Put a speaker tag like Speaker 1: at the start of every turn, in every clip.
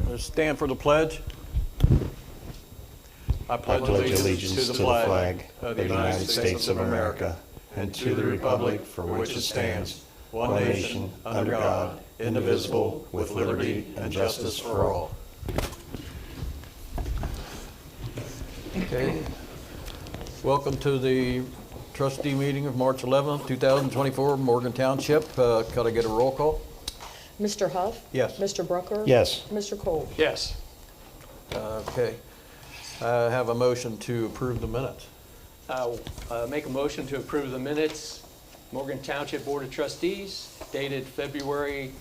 Speaker 1: Let's stand for the pledge. I
Speaker 2: I pledge allegiance to the flag of the United States of America and to the republic for which it stands, one nation, under God, indivisible, with liberty and justice for all.
Speaker 1: Okay. Welcome to the trustee meeting of March 11th, 2024, Morgan Township. Could I get a roll call?
Speaker 3: Mr. Huff?
Speaker 1: Yes.
Speaker 3: Mr. Brucker?
Speaker 2: Yes.
Speaker 3: Mr. Cole?
Speaker 1: Yes. Okay. I have a motion to approve the minutes.
Speaker 4: I'll make a motion to approve the minutes, Morgan Township Board of Trustees, dated February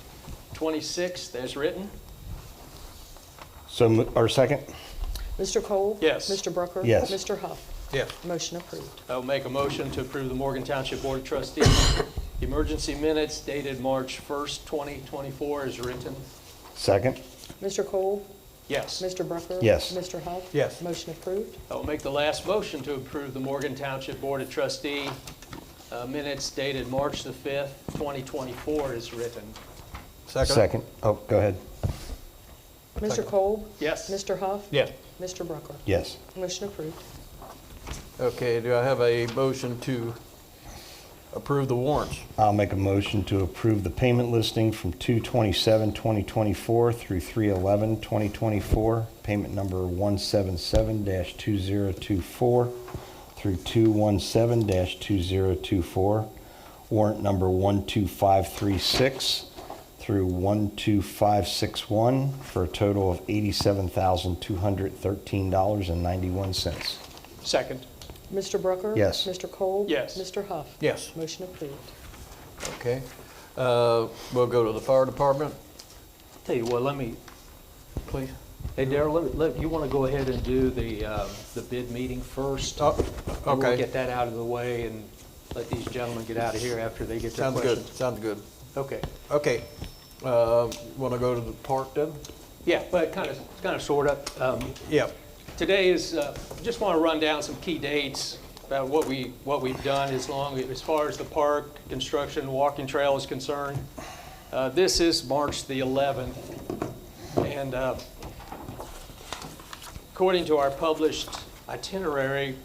Speaker 4: 26th, as written.
Speaker 2: So, our second?
Speaker 3: Mr. Cole?
Speaker 4: Yes.
Speaker 3: Mr. Brucker?
Speaker 2: Yes.
Speaker 3: Mr. Huff?
Speaker 1: Yes.
Speaker 3: Motion approved.
Speaker 4: I'll make a motion to approve the Morgan Township Board of Trustees emergency minutes dated March 1st, 2024, as written.
Speaker 2: Second?
Speaker 3: Mr. Cole?
Speaker 4: Yes.
Speaker 3: Mr. Brucker?
Speaker 2: Yes.
Speaker 3: Mr. Huff?
Speaker 1: Yes.
Speaker 3: Motion approved.
Speaker 4: I'll make the last motion to approve the Morgan Township Board of Trustee minutes dated March the 5th, 2024, as written.
Speaker 1: Second?
Speaker 2: Oh, go ahead.
Speaker 3: Mr. Cole?
Speaker 4: Yes.
Speaker 3: Mr. Huff?
Speaker 1: Yes.
Speaker 3: Mr. Brucker?
Speaker 2: Yes.
Speaker 3: Motion approved.
Speaker 1: Okay, do I have a motion to approve the warrants?
Speaker 2: I'll make a motion to approve the payment listing from 2/27/2024 through 3/11/2024, payment number 177-2024 through 217-2024, warrant number 12536 through 12561 for a total of $87,213.91.
Speaker 4: Second.
Speaker 3: Mr. Brucker?
Speaker 2: Yes.
Speaker 3: Mr. Cole?
Speaker 4: Yes.
Speaker 3: Mr. Huff?
Speaker 1: Yes.
Speaker 3: Motion approved.
Speaker 1: Okay. We'll go to the fire department,
Speaker 4: Tell you what, let me,
Speaker 1: please.
Speaker 4: hey Darryl, you want to go ahead and do the bid meeting first?
Speaker 1: Oh,
Speaker 4: And we'll
Speaker 1: okay.
Speaker 4: get that out of the way and let these gentlemen get out of here after they get their
Speaker 1: Sounds
Speaker 4: questions.
Speaker 1: good. Sounds good.
Speaker 4: Okay.
Speaker 1: Okay. Want to go to the park then?
Speaker 4: Yeah, but kind of sort of.
Speaker 1: Yeah.
Speaker 4: Today is just want to run down some key dates about what we've done as far as the park construction walking trail is concerned. This is March the 11th, and according to our published itinerary,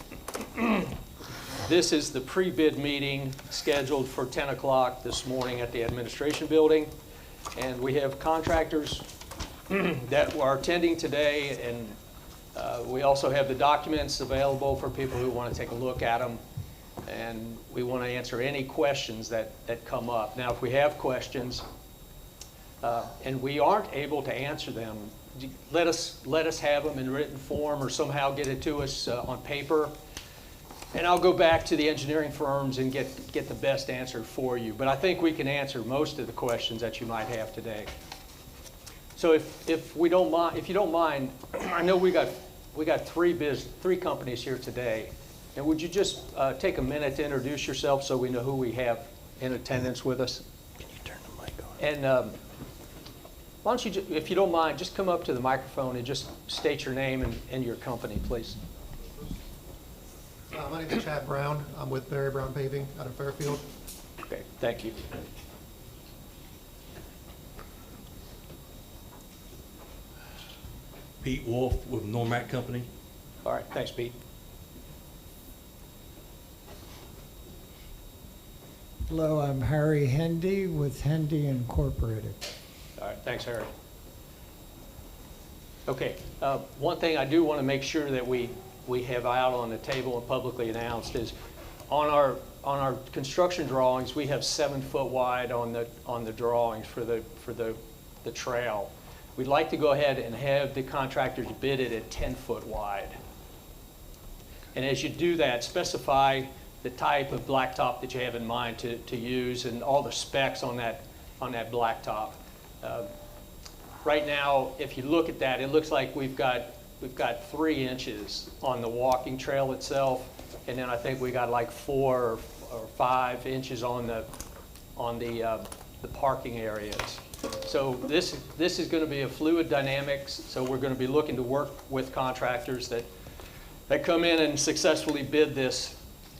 Speaker 4: this is the pre-bid meeting scheduled for 10 o'clock this morning at the administration building, and we have contractors that are attending today, and we also have the documents available for people who want to take a look at them, and we want to answer any questions that come up. Now, if we have questions and we aren't able to answer them, let us have them in written form or somehow get it to us on paper, and I'll go back to the engineering firms and get the best answer for you. But I think we can answer most of the questions that you might have today. So if you don't mind, I know we got three companies here today, and would you just take a minute to introduce yourself so we know who we have in attendance with us?
Speaker 2: Can you turn the mic on?
Speaker 4: And why don't you, if you don't mind, just come up to the microphone and just state your name and your company, please.
Speaker 5: My name is Chad Brown. I'm with Barry Brown Paving out of Fairfield.
Speaker 4: Okay, thank you.
Speaker 6: Pete Wolf with Normac Company.
Speaker 4: All right, thanks, Pete.
Speaker 7: Hello, I'm Harry Hendy with Hendy Incorporated.
Speaker 4: All right, thanks, Harry. Okay, one thing I do want to make sure that we have out on the table and publicly announced is on our construction drawings, we have 7 foot wide on the drawings for the trail. We'd like to go ahead and have the contractors bid it at 10 foot wide. And as you do that, specify the type of blacktop that you have in mind to use and all the specs on that blacktop. Right now, if you look at that, it looks like we've got 3 inches on the walking trail itself, and then I think we got like 4 or 5 inches on the parking areas. So this is going to be a fluid dynamics. So we're going to be looking to work with contractors that come in and successfully bid this.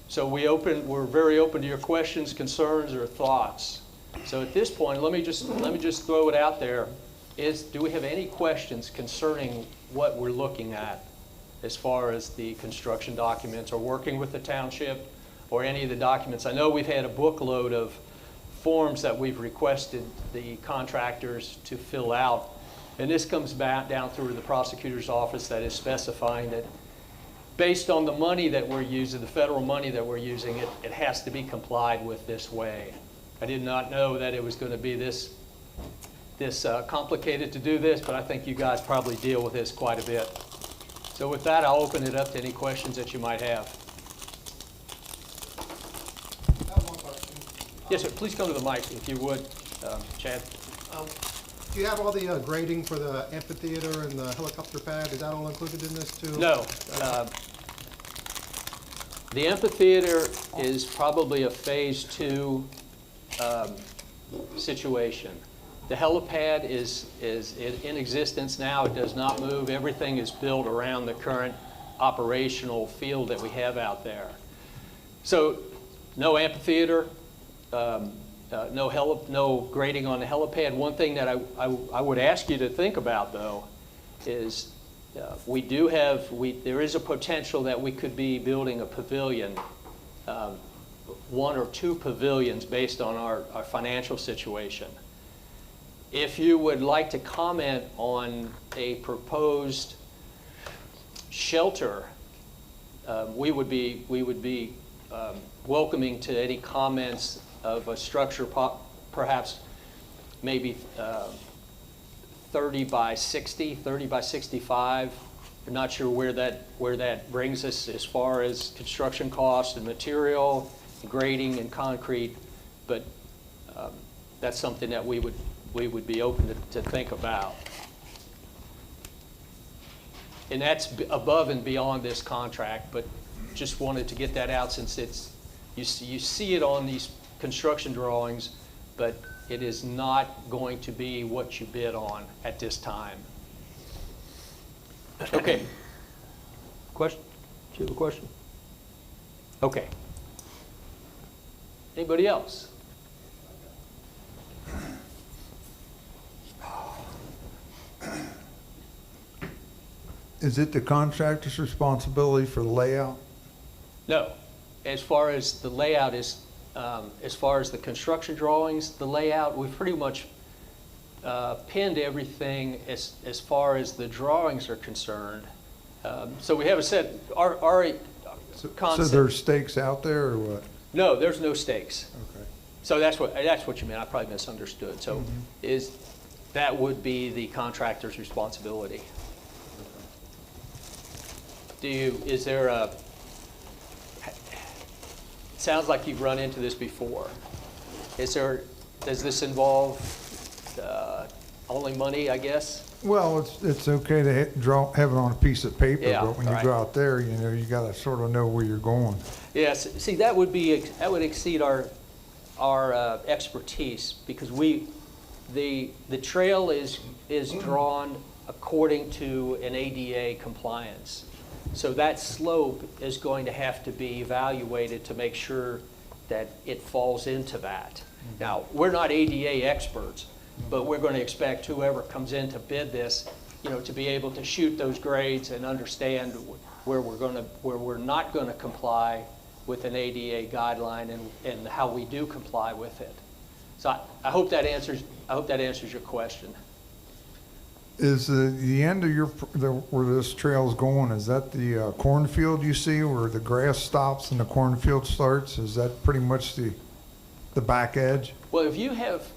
Speaker 4: So we're very open to your questions, concerns, or thoughts. So at this point, let me just throw it out there. do we have any questions concerning what we're looking at as far as the construction documents or working with the township or any of the documents? I know we've had a bookload of forms that we've requested the contractors to fill out, and this comes back down through the prosecutor's office that is specifying that based on the money that we're using, the federal money that we're using, it has to be complied with this way. I did not know that it was going to be this complicated to do this, but I think you guys probably deal with this quite a bit. So with that, I'll open it up to any questions that you might have.
Speaker 5: I have one question.
Speaker 4: Yes, sir. Please come to the mic if you would, Chad.
Speaker 5: Do you have all the grading for the amphitheater and the helicopter pad? Is that all included in this too?
Speaker 4: No. The amphitheater is probably a phase 2 situation. The helipad is in existence now. It does not move. Everything is built around the current operational field that we have out there. So no amphitheater, no grading on the helipad. One thing that I would ask you to think about, though, is there is a potential that we could be building a pavilion, 1 or 2 pavilions based on our financial situation. If you would like to comment on a proposed shelter, we would be welcoming to any comments of a structure, perhaps maybe 30 by 60, 30 by 65. I'm not sure where that brings us as far as construction costs and material, grading and concrete, but that's something that we would be open to think about. And that's above and beyond this contract, but just wanted to get that out since you see it on these construction drawings, but it is not going to be what you bid on at this time. Okay. Question? Do you have a question? Okay. Anybody else?
Speaker 8: Is it the contractor's responsibility for the layout?
Speaker 4: No. As far as the layout is, as far as the construction drawings, the layout, we've pretty much pinned everything as far as the drawings are concerned. So we have a set, our concept.
Speaker 8: So there's stakes out there or what?
Speaker 4: No, there's no stakes.
Speaker 8: Okay.
Speaker 4: So that's what you meant. I probably misunderstood. So that would be the contractor's responsibility. Is there a, it sounds like you've run into this before. Does this involve only money, I guess?
Speaker 8: Well, it's okay to have it on a piece of paper,
Speaker 4: Yeah,
Speaker 8: but when you
Speaker 4: right.
Speaker 8: go out there, you got to sort of know where you're going.
Speaker 4: Yes. See, that would exceed our expertise because the trail is drawn according to an ADA compliance. So that slope is going to have to be evaluated to make sure that it falls into that. Now, we're not ADA experts, but we're going to expect whoever comes in to bid this, to be able to shoot those grades and understand where we're not going to comply with an ADA guideline and how we do comply with it. So I hope that answers your question.
Speaker 8: Is the end of where this trail's going, is that the cornfield you see where the grass stops and the cornfield starts? Is that pretty much the back edge?
Speaker 4: Well, if you have,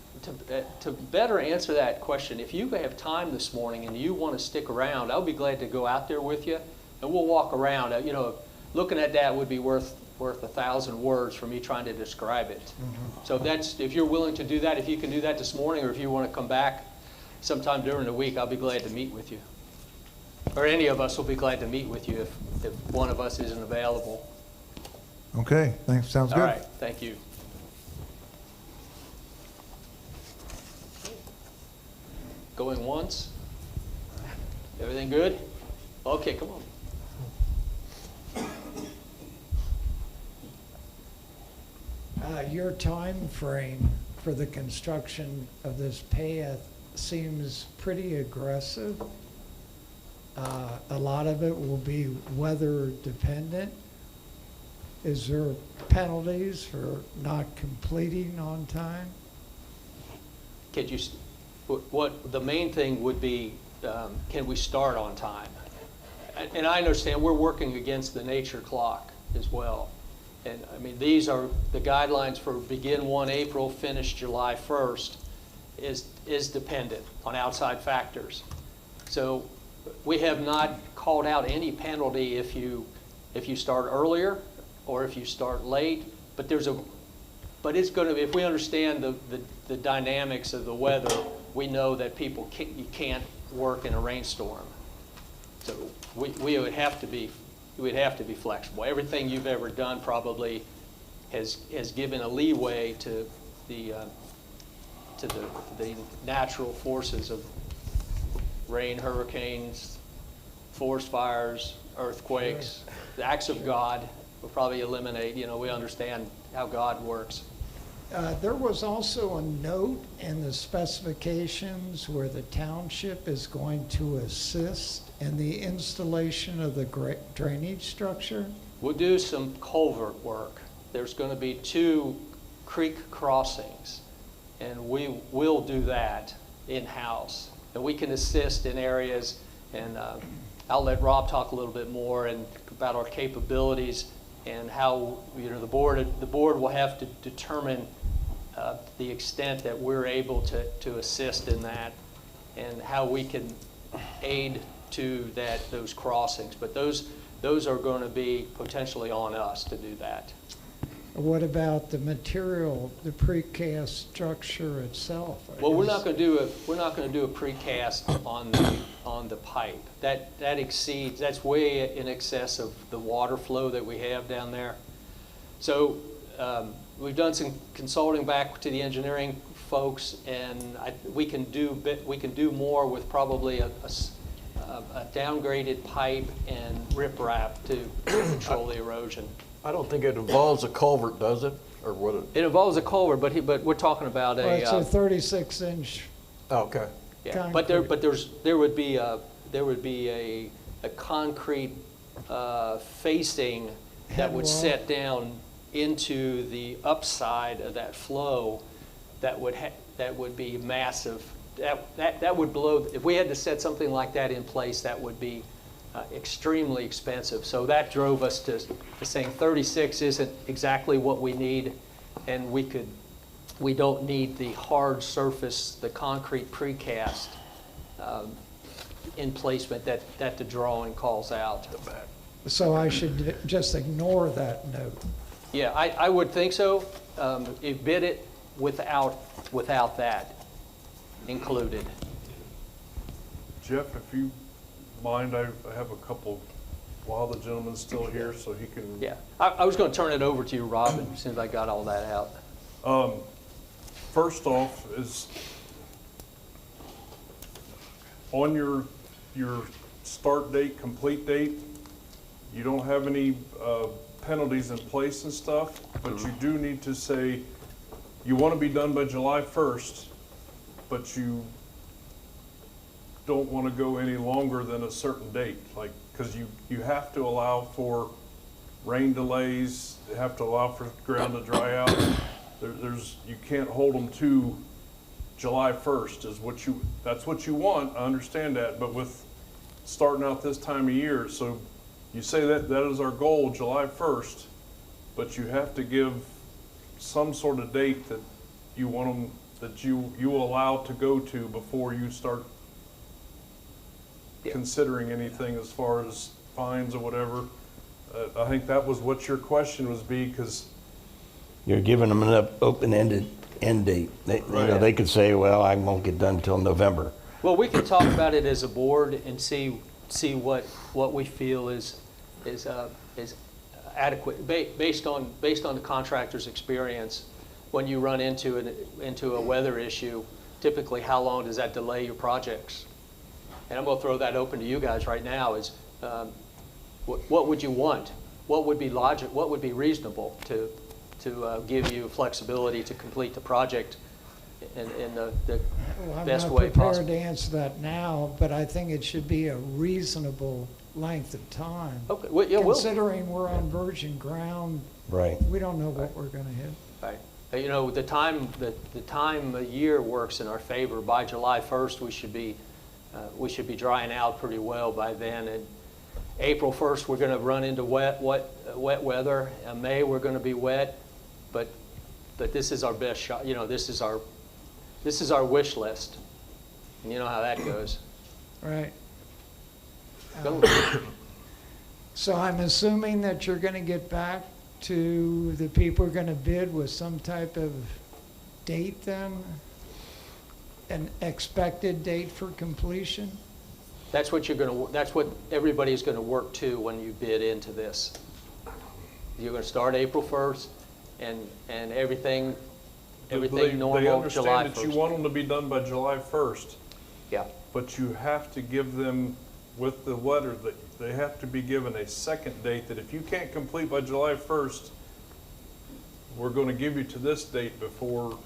Speaker 4: to better answer that question, if you have time this morning and you want to stick around, I'll be glad to go out there with you and we'll walk around. Looking at that would be worth 1,000 words for me trying to describe it. So if you're willing to do that, if you can do that this morning, or if you want to come back sometime during the week, I'll be glad to meet with you. Or any of us will be glad to meet with you if one of us isn't available.
Speaker 8: Okay, thanks. Sounds good.
Speaker 4: All right, thank you. Going once? Everything good? Okay, come on.
Speaker 7: Your time frame for the construction of this path seems pretty aggressive. A lot of it will be weather dependent. Is there penalties for not completing on time?
Speaker 4: Could you, what, the main thing would be, can we start on time? And I understand we're working against the nature clock as well. And I mean, these are the guidelines for begin 1 April, finish July 1st is dependent on outside factors. So we have not called out any penalty if you start earlier or if you start late, but it's going to, if we understand the dynamics of the weather, we know that you can't work in a rainstorm. So we would have to be flexible. Everything you've ever done probably has given a leeway to the natural forces of rain, hurricanes, forest fires, earthquakes. The acts of God will probably eliminate, we understand how God works.
Speaker 7: There was also a note in the specifications where the township is going to assist in the installation of the drainage structure.
Speaker 4: We'll do some culvert work. There's going to be 2 creek crossings, and we will do that in-house. And we can assist in areas, and I'll let Rob talk a little bit more about our capabilities and how the board will have to determine the extent that we're able to assist in that and how we can aid to those crossings. But those are going to be potentially on us to do that.
Speaker 7: What about the material, the precast structure itself?
Speaker 4: Well, we're not going to do a precast on the pipe. That's way in excess of the water flow that we have down there. So we've done some consulting back to the engineering folks, and we can do more with probably a downgraded pipe and riprap to control the erosion.
Speaker 1: I don't think it involves a culvert, does it? Or what?
Speaker 4: It involves a culvert, but we're talking about
Speaker 7: Well, it's a 36-inch.
Speaker 1: Okay.
Speaker 4: yeah. But there would be a concrete facing that would
Speaker 7: Headwall.
Speaker 4: set down into the upside of that flow that would be massive. That would blow. If we had to set something like that in place, that would be extremely expensive. So that drove us to saying 36 isn't exactly what we need, and we don't need the hard surface, the concrete precast in placement that the drawing calls out.
Speaker 7: So I should just ignore that note.
Speaker 4: Yeah, I would think so. You bid it without that included.
Speaker 9: Jeff, if you mind, I have a couple, while the gentleman's still here, so he can.
Speaker 4: Yeah, I was going to turn it over to you, Robin, as soon as I got all that out.
Speaker 9: First off, is on your start date, complete date, you don't have any penalties in place and stuff, but you do need to say you want to be done by July 1st, but you don't want to go any longer than a certain date, like, because you have to allow for rain delays, you have to allow for ground to dry out. You can't hold them to July 1st that's what you want, I understand that, but with starting out this time of year, so you say that is our goal, July 1st, but you have to give some sort of date that you want them, that you will allow to go to before you start considering anything as far as fines or whatever. I think that was what your question was, because
Speaker 2: You're giving them an open-ended end date. They could say, well, I won't get done until November.
Speaker 4: Well, we can talk about it as a board and see what we feel is adequate based on the contractor's experience. When you run into a weather issue, typically how long does that delay your projects? And I'm going to throw that open to you guys right now. Is what would you want? What would be logic? What would be reasonable to give you flexibility to complete the project in the
Speaker 7: Well, I'm
Speaker 4: best
Speaker 7: not
Speaker 4: way
Speaker 7: prepared
Speaker 4: possible.
Speaker 7: to answer that now, but I think it should be a reasonable length of time.
Speaker 4: Okay, well, yeah, we'll,
Speaker 7: Considering we're on virgin ground,
Speaker 2: Right.
Speaker 7: we don't know what we're gonna hit.
Speaker 4: right. You know, the time of year works in our favor. By July 1st, we should be drying out pretty well by then. And April 1st, we're going to run into wet weather. In May, we're going to be wet, but this is our best shot. You know, this is our wish list. And you know how that goes.
Speaker 7: Right.
Speaker 4: Go.
Speaker 7: So I'm assuming that you're gonna get back to the people who are gonna bid with some type of date then? An expected date for completion?
Speaker 4: That's what everybody's going to work to when you bid into this. You're going to start April 1st, and everything
Speaker 9: They
Speaker 4: normal July
Speaker 9: understand
Speaker 4: 1st.
Speaker 9: that you want them to be done by July 1st,
Speaker 4: Yeah.
Speaker 9: but you have to give them, with the letter, that they have to be given a second date, that if you can't complete by July 1st, we're going to give you to this date before,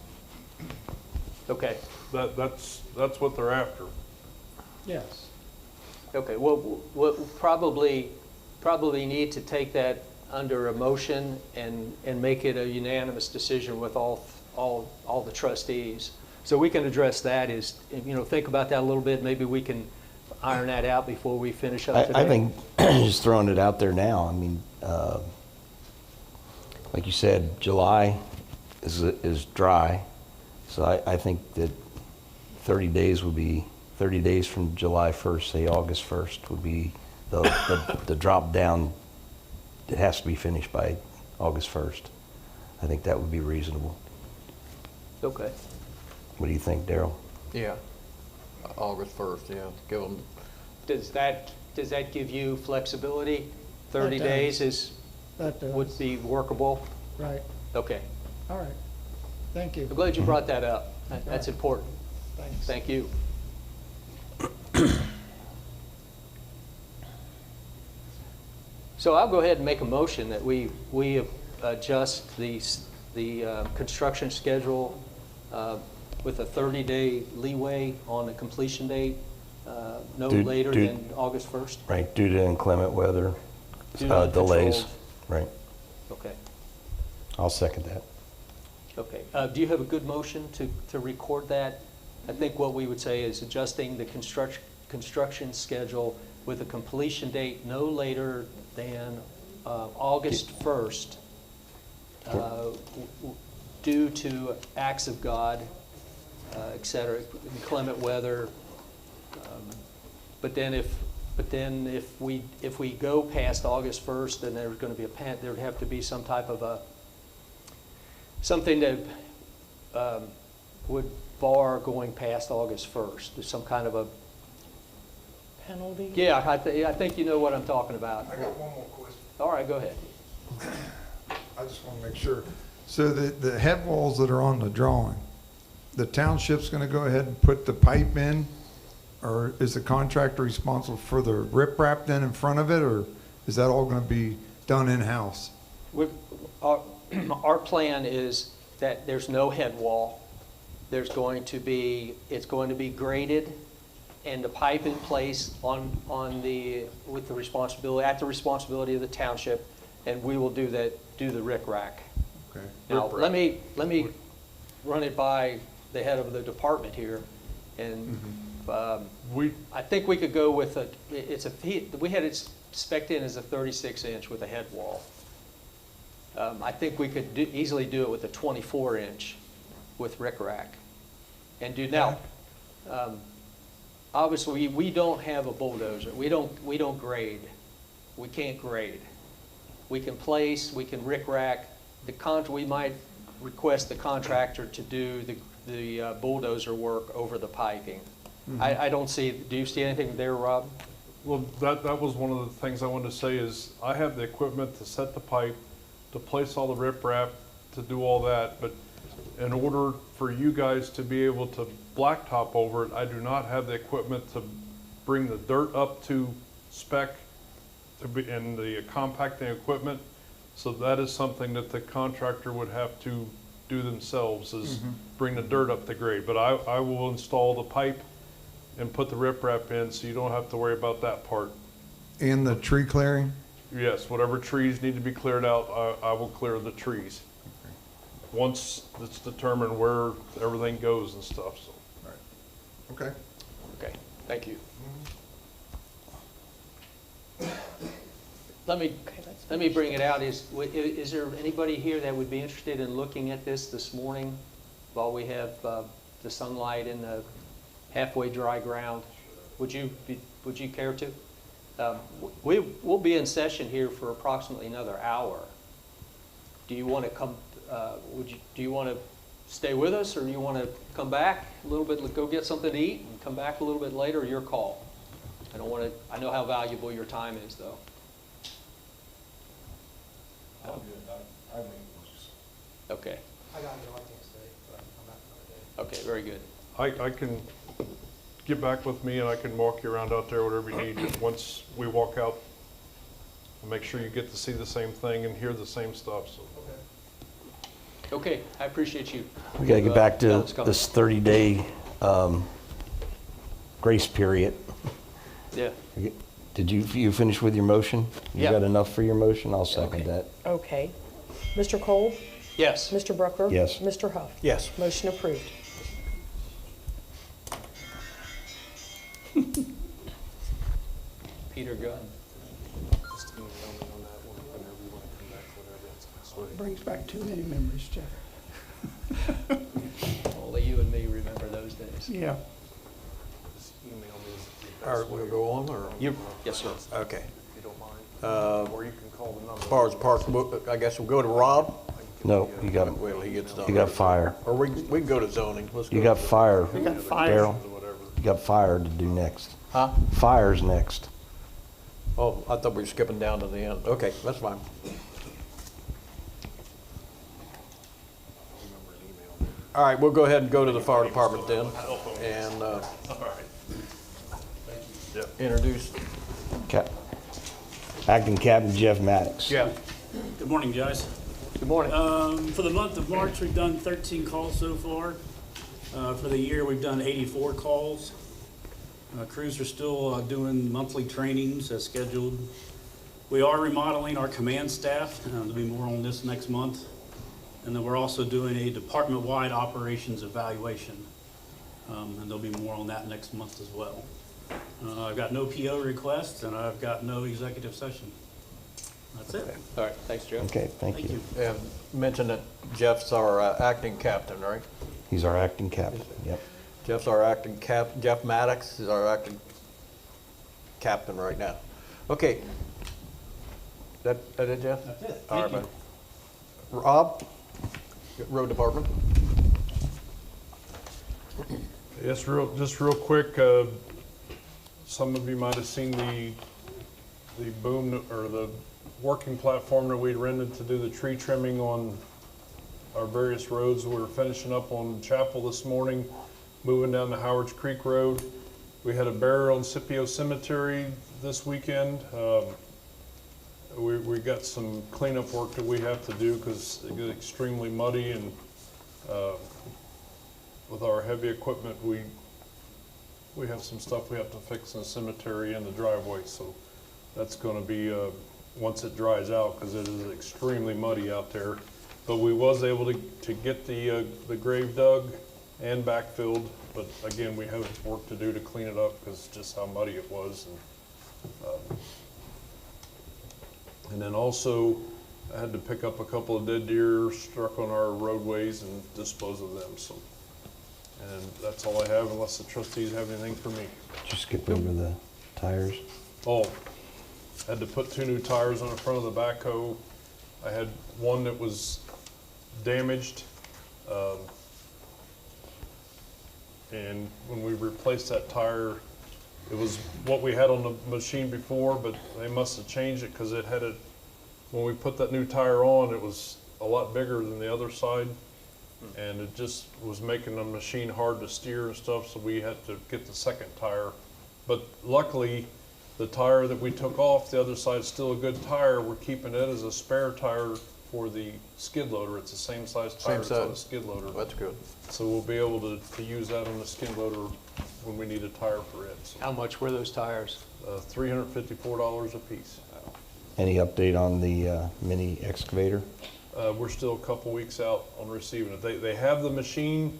Speaker 4: Okay.
Speaker 9: that's what they're after.
Speaker 7: Yes.
Speaker 4: Okay. Well, we'll probably need to take that under a motion and make it a unanimous decision with all the trustees. So we can address that. Think about that a little bit. Maybe we can iron that out before we finish up today.
Speaker 2: I think, just throwing it out there now, I mean, like you said, July is dry, so I think that 30 days would be, 30 days from July 1st, say August 1st, would be the drop down. It has to be finished by August 1st. I think that would be reasonable.
Speaker 4: Okay.
Speaker 2: What do you think, Daryl?
Speaker 1: Yeah, August 1st, yeah, give them,
Speaker 4: Does that give you flexibility? 30
Speaker 7: That does.
Speaker 4: days
Speaker 7: That does.
Speaker 4: would be workable?
Speaker 7: Right.
Speaker 4: Okay.
Speaker 7: All right. Thank you.
Speaker 4: I'm glad you brought that up. That's important.
Speaker 7: Thanks.
Speaker 4: Thank you. So I'll go ahead and make a motion that we adjust the construction schedule with a 30-day leeway on the completion date, no
Speaker 2: Dude,
Speaker 4: later
Speaker 2: dude.
Speaker 4: than August 1st.
Speaker 2: Right, due to inclement weather,
Speaker 4: Due to
Speaker 2: delays.
Speaker 4: uncontrolled-
Speaker 2: Right,
Speaker 4: Okay.
Speaker 2: I'll second that.
Speaker 4: Okay. Do you have a good motion to record that? I think what we would say is adjusting the construction schedule with a completion date no later than August 1st, due to acts of God, et cetera, inclement weather. But then if we go past August 1st, then there's going to be there would have to be some type of something that would bar going past August 1st. There's some kind of a
Speaker 3: Penalty?
Speaker 4: yeah. I think you know what I'm talking about.
Speaker 8: I got one more question.
Speaker 4: All right, go ahead.
Speaker 8: I just want to make sure. So the head walls that are on the drawing, the township's going to go ahead and put the pipe in? Or is the contractor responsible for the riprap then in front of it? Or is that all going to be done in-house?
Speaker 4: Our plan is that there's no head wall. It's going to be graded and the pipe in place at the responsibility of the township, and we will do the riprap.
Speaker 8: Okay.
Speaker 4: Now, let me run it by the head of the department here, and I think we could go with we had it spec'd in as a 36-inch with a head wall. I think we could easily do it with a 24-inch with riprap, and do now. Obviously, we don't have a bulldozer. We don't grade. We can't grade. We can place. We can riprap. We might request the contractor to do the bulldozer work over the piping. I don't see. Do you see anything there, Rob?
Speaker 9: Well, that was one of the things I wanted to say is I have the equipment to set the pipe, to place all the riprap, to do all that, but in order for you guys to be able to blacktop over it, I do not have the equipment to bring the dirt up to spec in the compacting equipment. So that is something that the contractor would have to do themselves is bring the dirt up the grade. But I will install the pipe and put the riprap in, so you don't have to worry about that part.
Speaker 8: And the tree clearing?
Speaker 9: Yes, whatever trees need to be cleared out, I will clear the trees. Once it's determined where everything goes and stuff, so.
Speaker 8: Okay.
Speaker 4: Okay, thank you. Let me bring it out. Is there anybody here that would be interested in looking at this morning while we have the sunlight and the halfway dry ground? Would you care to? We'll be in session here for approximately another hour. Do you want to come? Do you want to stay with us, or do you want to come back a little bit, go get something to eat, and come back a little bit later? Your call. I know how valuable your time is, though. Okay.
Speaker 5: I got it, I can't stay, but I can come back another day.
Speaker 4: Okay, very good.
Speaker 9: I can get back with me and I can walk you around out there, whatever you need. Once we walk out, I'll make sure you get to see the same thing and hear the same stuff, so.
Speaker 4: Okay, I appreciate you.
Speaker 2: We gotta get back to
Speaker 4: That's coming.
Speaker 2: this 30-day grace period.
Speaker 4: Yeah.
Speaker 2: Did you finish with your motion? You
Speaker 4: Yeah.
Speaker 2: got enough for your motion? I'll second
Speaker 4: Okay.
Speaker 2: that.
Speaker 3: Okay. Mr. Cole?
Speaker 4: Yes.
Speaker 3: Mr. Brucker?
Speaker 2: Yes.
Speaker 3: Mr. Huff?
Speaker 1: Yes.
Speaker 3: Motion approved.
Speaker 4: Peter Gunn.
Speaker 7: Brings back too many memories, Jeff.
Speaker 4: Only you and me remember those days.
Speaker 7: Yeah.
Speaker 1: All right, we'll go on, or?
Speaker 4: Yes, sir.
Speaker 1: Okay.
Speaker 9: If you don't mind. Or you can call the number.
Speaker 1: As far as park, I guess we'll go to Rob.
Speaker 2: No, you got,
Speaker 1: Well, he gets done.
Speaker 2: you got fire.
Speaker 1: Or we can go to zoning. Let's go.
Speaker 2: You got
Speaker 1: to-
Speaker 2: fire.
Speaker 3: We got fire.
Speaker 2: Daryl, you got fire to do next.
Speaker 1: Huh?
Speaker 2: Fire's next.
Speaker 1: Oh, I thought we were skipping down to the end. Okay, that's fine. All right, we'll go ahead and go to the fire department then, and introduce.
Speaker 2: Acting Captain Jeff Maddox.
Speaker 1: Yeah.
Speaker 10: Good morning, guys.
Speaker 4: Good morning.
Speaker 10: For the month of March, we've done 13 calls so far. For the year, we've done 84 calls. Crews are still doing monthly trainings as scheduled. We are remodeling our command staff. There'll be more on this next month. And then we're also doing a department-wide operations evaluation. And there'll be more on that next month as well. I've got no PO requests, and I've got no executive session. That's it.
Speaker 4: All right, thanks, Jeff.
Speaker 2: Okay, thank you.
Speaker 1: And mention that Jeff's our acting captain, right?
Speaker 2: He's our acting captain. Yep.
Speaker 1: Jeff's our acting Jeff Maddox is our acting captain right now. Okay. That it, Jeff?
Speaker 10: That's it.
Speaker 1: All right,
Speaker 10: Thank you.
Speaker 1: buddy. Rob, road department.
Speaker 9: Yes, just real quick, some of you might have seen the boom, or the working platform that we rented to do the tree trimming on our various roads. We were finishing up on Chapel this morning, moving down the Howards Creek Road. We had a burial in Scipio Cemetery this weekend. We got some cleanup work that we have to do because it gets extremely muddy, and with our heavy equipment, we have some stuff we have to fix in the cemetery and the driveway. So that's going to be once it dries out, because it is extremely muddy out there. But we was able to get the grave dug and backfilled. But again, we have work to do to clean it up because just how muddy it was. And then also, I had to pick up a couple of dead deer struck on our roadways and dispose of them. So, and that's all I have, unless the trustees have anything for me.
Speaker 2: Did you skip over the tires?
Speaker 9: Oh, had to put 2 new tires on the front of the backhoe. I had one that was damaged. And when we replaced that tire, it was what we had on the machine before, but they must have changed it because it had it, when we put that new tire on, it was a lot bigger than the other side. And it just was making the machine hard to steer and stuff, so we had to get the second tire. But luckily, the tire that we took off, the other side's still a good tire. We're keeping it as a spare tire for the skid loader. It's the same size
Speaker 1: Same
Speaker 9: tires on the
Speaker 1: size.
Speaker 9: skid loader.
Speaker 1: That's good.
Speaker 9: So we'll be able to use that on the skid loader when we need a tire for it. So,
Speaker 4: How much were those tires?
Speaker 9: $354 a piece.
Speaker 2: Any update on the mini excavator?
Speaker 9: We're still a couple weeks out on receiving it. They have the machine,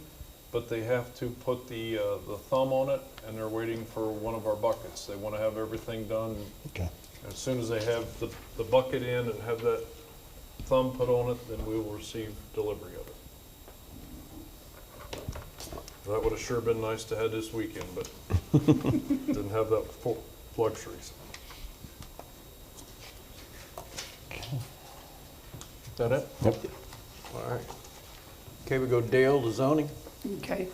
Speaker 9: but they have to put the thumb on it, and they're waiting for one of our buckets. They want to have everything done.
Speaker 2: Okay.
Speaker 9: As soon as they have the bucket in and have that thumb put on it, then we will receive delivery of it. That would have sure been nice to have this weekend, but didn't have that luxuries.
Speaker 1: Is that it?
Speaker 2: Yep.
Speaker 1: All right. Okay, we go Dale to zoning.
Speaker 11: Okay.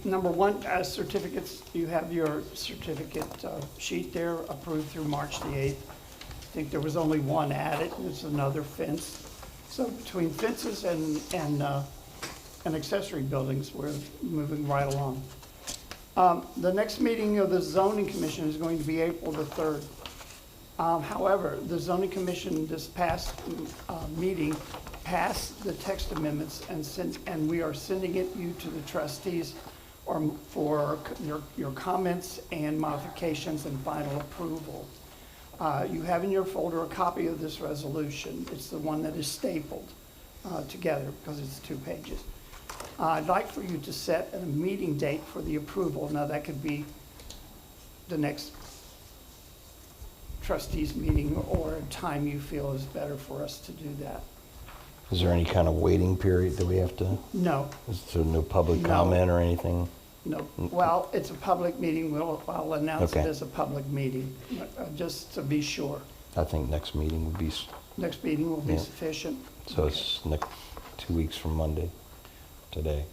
Speaker 11: Number one, certificates, you have your certificate sheet there, approved through March the 8th. I think there was only one added, it's another fence. So between fences and accessory buildings, we're moving right along. The next meeting of the zoning commission is going to be April the 3rd. However, the zoning commission this past meeting passed the text amendments and we are sending it you to the trustees for your comments and modifications and final approval. You have in your folder a copy of this resolution. It's the one that is stapled together because it's 2 pages. I'd like for you to set a meeting date for the approval. Now that could be the next trustees meeting or a time you feel is better for us to do that.
Speaker 2: Is there any kind of waiting period that we have to,
Speaker 11: No,
Speaker 2: is there no public
Speaker 11: No.
Speaker 2: comment or anything?
Speaker 11: no. Well, it's a public meeting. I'll announce it
Speaker 2: Okay.
Speaker 11: as a public meeting, just to be sure.
Speaker 2: I think next meeting would be,
Speaker 11: Next meeting will be
Speaker 2: Yeah.
Speaker 11: sufficient.
Speaker 2: so it's 2 weeks from Monday, today.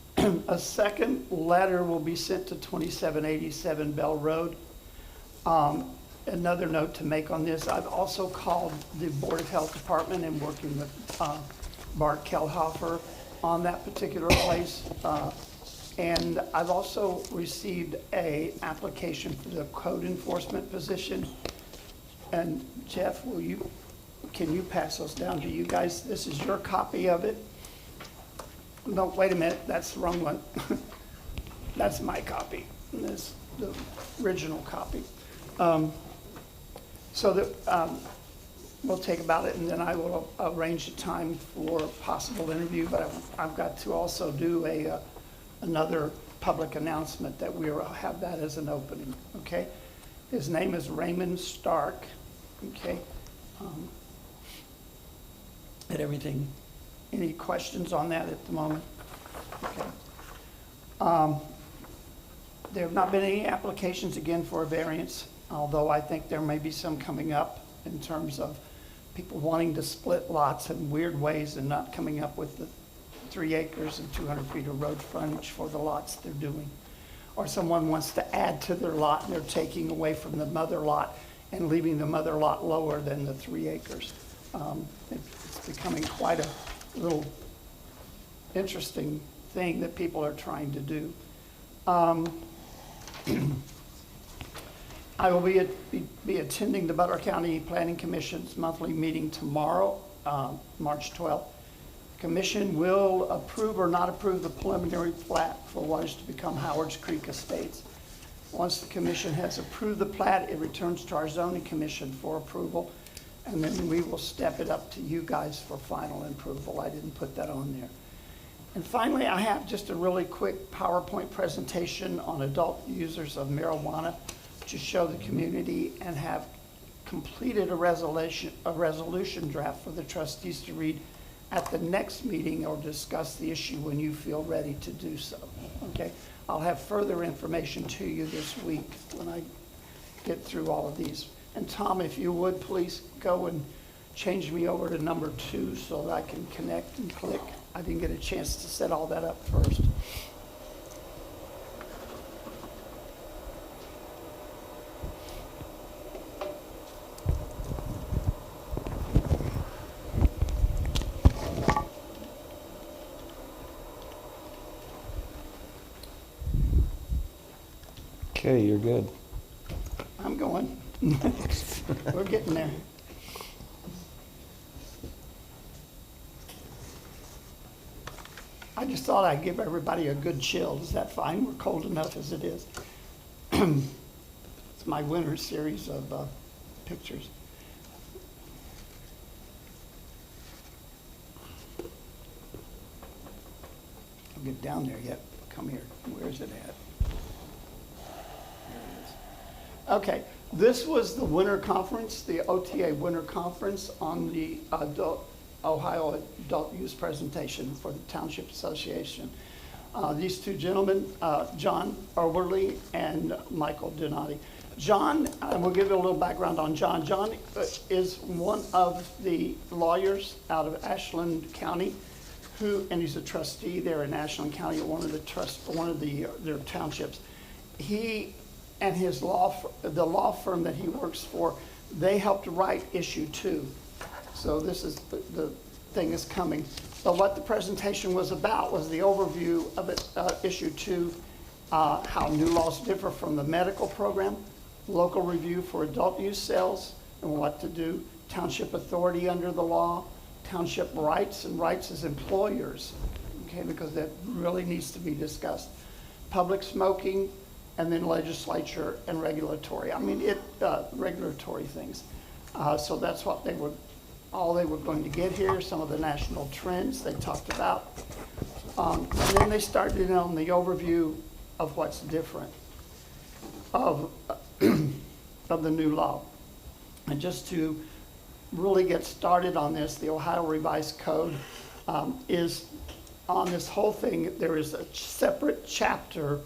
Speaker 11: A second letter will be sent to 2787 Bell Road. Another note to make on this, I've also called the Board of Health Department and working with Bart Kelhofer on that particular place. And I've also received a application for the code enforcement position. And Jeff, can you pass those down to you guys? This is your copy of it. No, wait a minute, that's the wrong one. That's my copy, and this the original copy. So that we'll take about it, and then I will arrange a time for a possible interview, but I've got to also do another public announcement that we will have that as an opening, okay? His name is Raymond Stark, okay? And everything. Any questions on that at the moment? Okay. There have not been any applications again for a variance, although I think there may be some coming up in terms of people wanting to split lots in weird ways and not coming up with the 3 acres and 200 feet of road frontage for the lots they're doing. Or someone wants to add to their lot and they're taking away from the mother lot and leaving the mother lot lower than the 3 acres. It's becoming quite a little interesting thing that people are trying to do. I will be attending the Butler County Planning Commission's monthly meeting tomorrow, March 12th. Commission will approve or not approve the preliminary plat for what is to become Howard's Creek Estates. Once the commission has approved the plat, it returns to our zoning commission for approval, and then we will step it up to you guys for final approval. I didn't put that on there. And finally, I have just a really quick PowerPoint presentation on adult users of marijuana to show the community and have completed a resolution draft for the trustees to read at the next meeting or discuss the issue when you feel ready to do so, okay? I'll have further information to you this week when I get through all of these. And Tom, if you would, please go and change me over to number 2 so that I can connect and click. I didn't get a chance to set all that up first.
Speaker 2: Okay, you're good.
Speaker 11: I'm going. We're getting there. I just thought I'd give everybody a good chill. Is that fine? We're cold enough as it is. It's my winter series of pictures. I'll get down there yet. Come here. Where is it at? There it is. Okay, this was the winter conference, the OTA winter conference on the Ohio adult use presentation for the Township Association. These two gentlemen, John Overly and Michael Donati. John, I will give you a little background on John. John is one of the lawyers out of Ashland County and he's a trustee there in Ashland County at one of their townships. He and his the law firm that he works for, they helped write issue 2. So this is, the thing is coming. But what the presentation was about was the overview of it, issue 2, how new laws differ from the medical program, local review for adult use sales and what to do, township authority under the law, township rights and rights as employers, okay, because that really needs to be discussed. Public smoking, and then legislature and regulatory. I mean, regulatory things. So that's what they were going to get here, some of the national trends they talked about. And then they started on the overview of what's different of the new law. And just to really get started on this, the Ohio Revised Code is on this whole thing. There is a separate chapter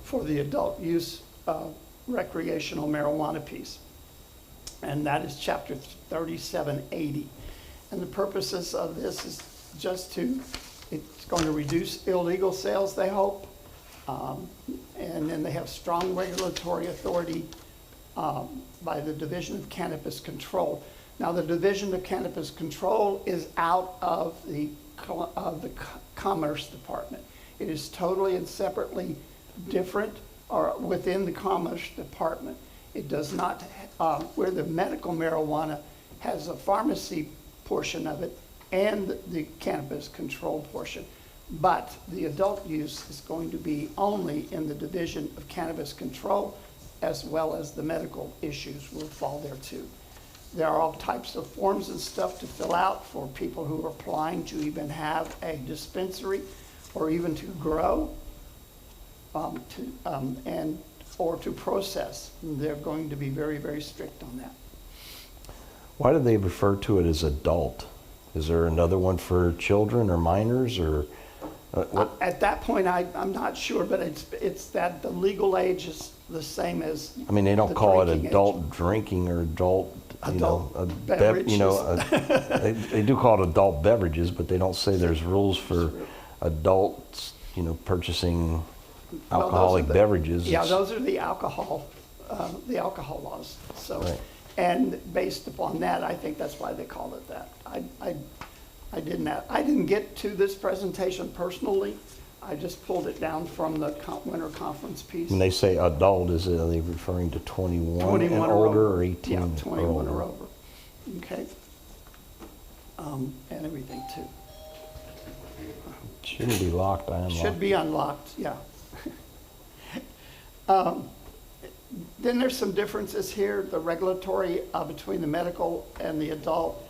Speaker 11: for the adult use recreational marijuana piece. And that is chapter 3780. And the purposes of this is just it's going to reduce illegal sales, they hope. And then they have strong regulatory authority by the Division of Cannabis Control. Now, the Division of Cannabis Control is out of the Commerce Department. It is totally and separately different, or within the Commerce Department. It does not, where the medical marijuana has a pharmacy portion of it and the cannabis control portion. But the adult use is going to be only in the Division of Cannabis Control, as well as the medical issues will fall there too. There are all types of forms and stuff to fill out for people who are applying to even have a dispensary or even to grow or to process. They're going to be very, very strict on that.
Speaker 2: Why do they refer to it as adult? Is there another one for children or minors, or what?
Speaker 11: At that point, I'm not sure, but it's that the legal age is the same as.
Speaker 2: I mean, they don't
Speaker 11: the
Speaker 2: call it
Speaker 11: drinking
Speaker 2: adult
Speaker 11: age.
Speaker 2: drinking or adult,
Speaker 11: beverages.
Speaker 2: They do call it adult beverages, but they don't say there's rules for adults, purchasing alcoholic beverages.
Speaker 11: Yeah, those are the alcohol laws. So,
Speaker 2: Right.
Speaker 11: And based upon that, I think that's why they call it that. I didn't get to this presentation personally. I just pulled it down from the winter conference piece.
Speaker 2: When they say adult, are they referring to 21 and
Speaker 11: 21
Speaker 2: older or 18
Speaker 11: Yeah,
Speaker 2: or
Speaker 11: 21
Speaker 2: older?
Speaker 11: or over. Okay. And everything too.
Speaker 2: Shouldn't be locked, I unlocked.
Speaker 11: Should be unlocked, yeah. Then there's some differences here, the regulatory between the medical and the adult.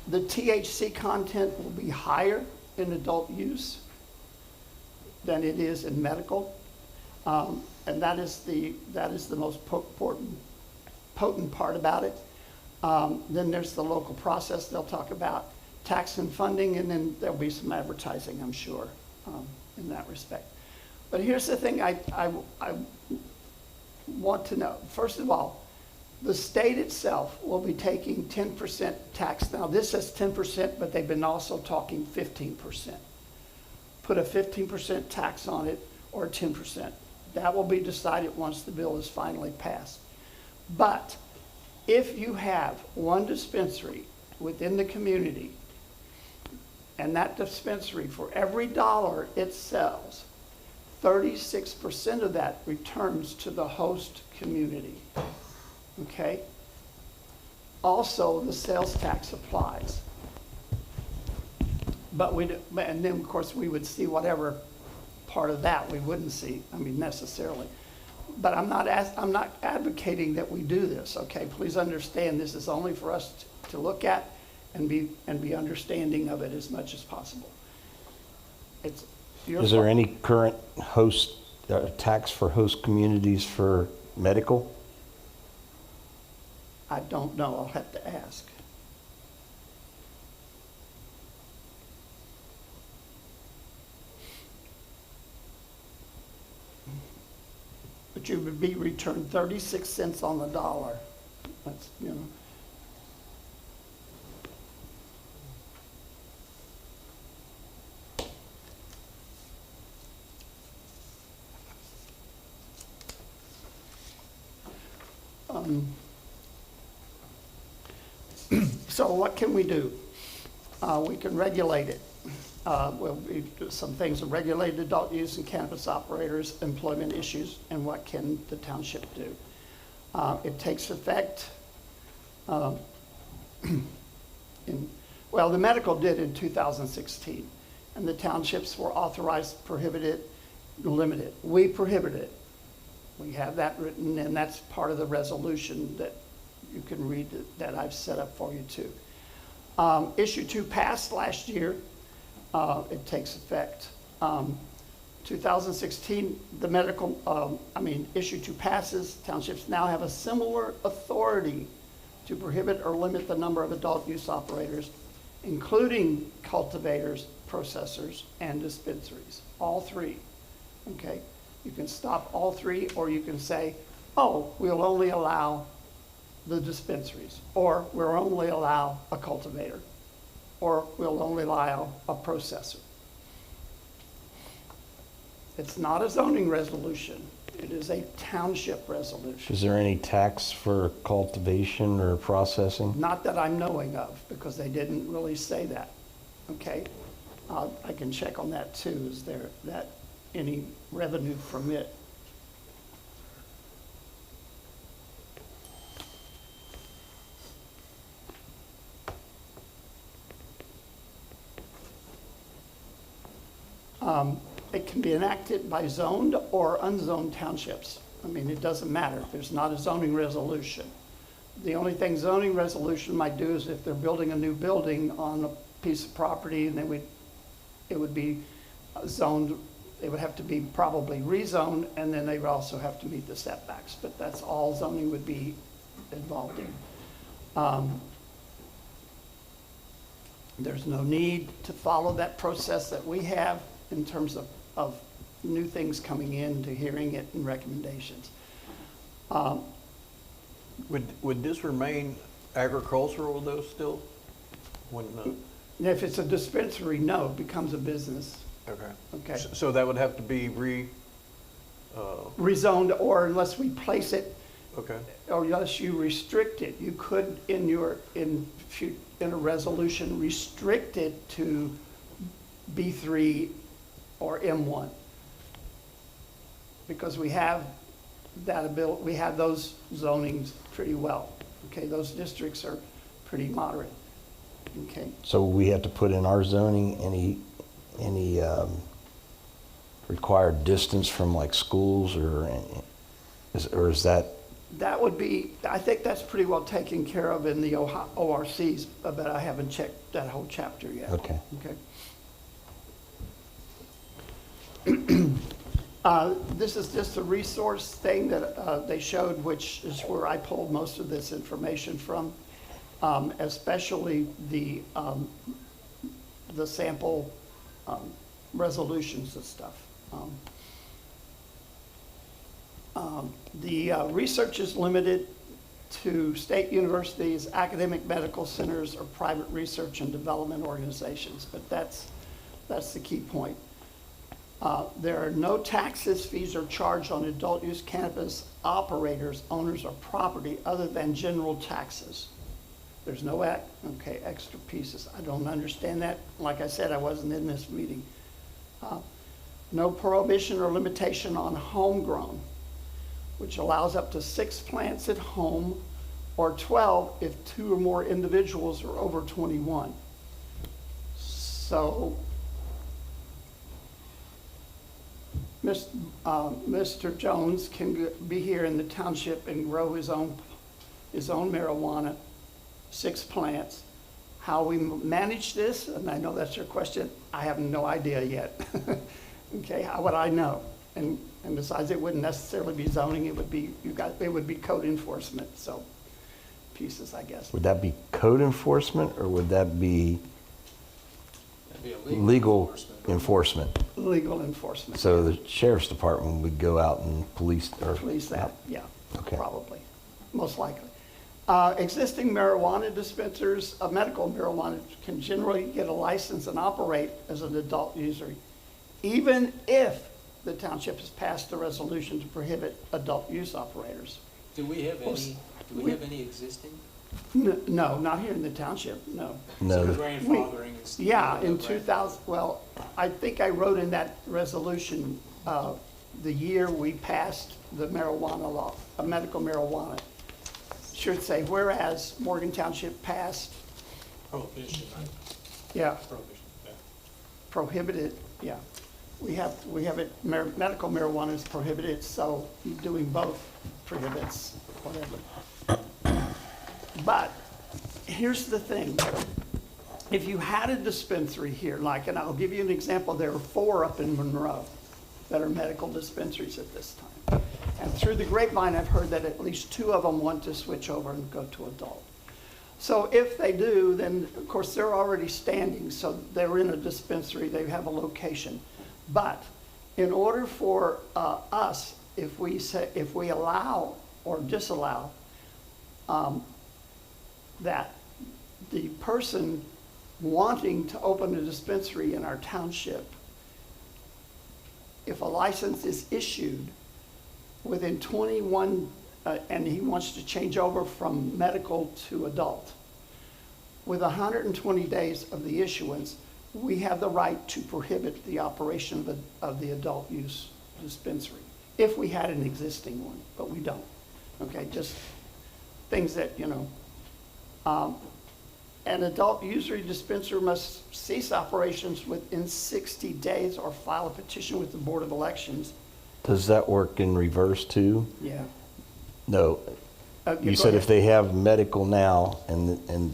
Speaker 11: The THC content will be higher in adult use than it is in medical. And that is the most potent part about it. Then there's the local process they'll talk about, tax and funding, and then there'll be some advertising, I'm sure, in that respect. But here's the thing I want to know. First of all, the state itself will be taking 10% tax. Now, this says 10%, but they've been also talking 15%. Put a 15% tax on it or 10%. That will be decided once the bill is finally passed. But if you have one dispensary within the community, and that dispensary, for every dollar it sells, 36% of that returns to the host community. Okay? Also, the sales tax applies. But and then, of course, we would see whatever part of that we wouldn't see, I mean, necessarily. But I'm not advocating that we do this, okay? Please understand, this is only for us to look at and be understanding of it as much as possible. It's your
Speaker 2: Is there
Speaker 11: fault.
Speaker 2: any current tax for host communities for medical?
Speaker 11: I don't know, I'll have to ask. But you would be returned 36 cents on the dollar. That's, you know. So what can we do? We can regulate it. Some things are regulated adult use and cannabis operators, employment issues, and what can the township do? It takes effect, well, the medical did in 2016, and the townships were authorized, prohibited, limited. We prohibited it. We have that written, and that's part of the resolution that you can read that I've set up for you too. Issue 2 passed last year. It takes effect. 2016, the medical, issue 2 passes. Townships now have a similar authority to prohibit or limit the number of adult use operators, including cultivators, processors, and dispensaries. All three, okay? You can stop all three, or you can say, oh, we'll only allow the dispensaries, or we'll only allow a cultivator, or we'll only allow a processor. It's not a zoning resolution. It is a township resolution.
Speaker 2: Is there any tax for cultivation or processing?
Speaker 11: Not that I'm knowing of, because they didn't really say that, okay? I can check on that too. Is there any revenue from it? It can be enacted by zoned or unzoned townships. I mean, it doesn't matter. There's not a zoning resolution. The only thing zoning resolution might do is if they're building a new building on a piece of property, and it would be zoned, it would have to be probably rezoned, and then they would also have to meet the setbacks. But that's all zoning would be involved in. There's no need to follow that process that we have in terms of new things coming in to hearing it and recommendations.
Speaker 1: Would this remain agricultural though still?
Speaker 11: If it's a dispensary, no, it becomes a business.
Speaker 1: Okay.
Speaker 11: Okay.
Speaker 1: So that would have to be
Speaker 11: rezoned, or unless we place it,
Speaker 1: okay.
Speaker 11: or unless you restrict it. You could, in a resolution, restrict it to B3 or M1. Because we have that ability, we have those zonings pretty well. Okay, those districts are pretty moderate. Okay.
Speaker 2: So we have to put in our zoning any required distance from like schools or is that?
Speaker 11: That would be, I think that's pretty well taken care of in the ORCs, but I haven't checked that whole chapter yet.
Speaker 2: Okay.
Speaker 11: Okay. This is just a resource thing that they showed, which is where I pulled most of this information from, especially the sample resolutions and stuff. The research is limited to state universities, academic medical centers, or private research and development organizations, but that's the key point. There are no taxes, fees, or charged on adult use cannabis operators, owners, or property other than general taxes. There's no extra pieces. I don't understand that. Like I said, I wasn't in this meeting. No prohibition or limitation on homegrown, which allows up to 6 plants at home, or 12 if 2 or more individuals are over 21. So, Mr. Jones can be here in the township and grow his own marijuana, 6 plants. How we manage this, and I know that's your question, I have no idea yet. Okay, how would I know? And besides, it wouldn't necessarily be zoning, it would be, it would be code enforcement, so pieces, I guess.
Speaker 2: Would that be code enforcement, or would that be legal enforcement?
Speaker 11: Legal enforcement.
Speaker 2: So the sheriff's department would go out and police, or?
Speaker 11: Police that, yeah,
Speaker 2: Okay.
Speaker 11: probably, most likely. Existing marijuana dispensers, medical marijuana can generally get a license and operate as an adult user, even if the township has passed a resolution to prohibit adult use operators.
Speaker 12: Do we have any existing?
Speaker 11: No, not here in the township, no.
Speaker 2: No.
Speaker 12: So grandfathering is.
Speaker 11: Yeah, in 2000, well, I think I wrote in that resolution, the year we passed the marijuana law, medical marijuana. Should say, whereas Morgan Township passed,
Speaker 12: Prohibition, right?
Speaker 11: yeah,
Speaker 12: Prohibition, yeah.
Speaker 11: prohibited, yeah. We have it, medical marijuana is prohibited, so doing both prohibits whatever. But here's the thing. If you had a dispensary here, like, and I'll give you an example, there are 4 up in Monroe that are medical dispensaries at this time. And through the grapevine, I've heard that at least 2 of them want to switch over and go to adult. So if they do, then of course they're already standing, so they're in a dispensary, they have a location. But in order for us, if we allow or disallow that the person wanting to open a dispensary in our township, if a license is issued within 21, and he wants to change over from medical to adult, with 120 days of the issuance, we have the right to prohibit the operation of the adult use dispensary, if we had an existing one, but we don't. Okay, just things that, you know. An adult usury dispenser must cease operations within 60 days or file a petition with the Board of Elections.
Speaker 2: Does that work in reverse too?
Speaker 11: Yeah.
Speaker 2: No. You said if they have medical now and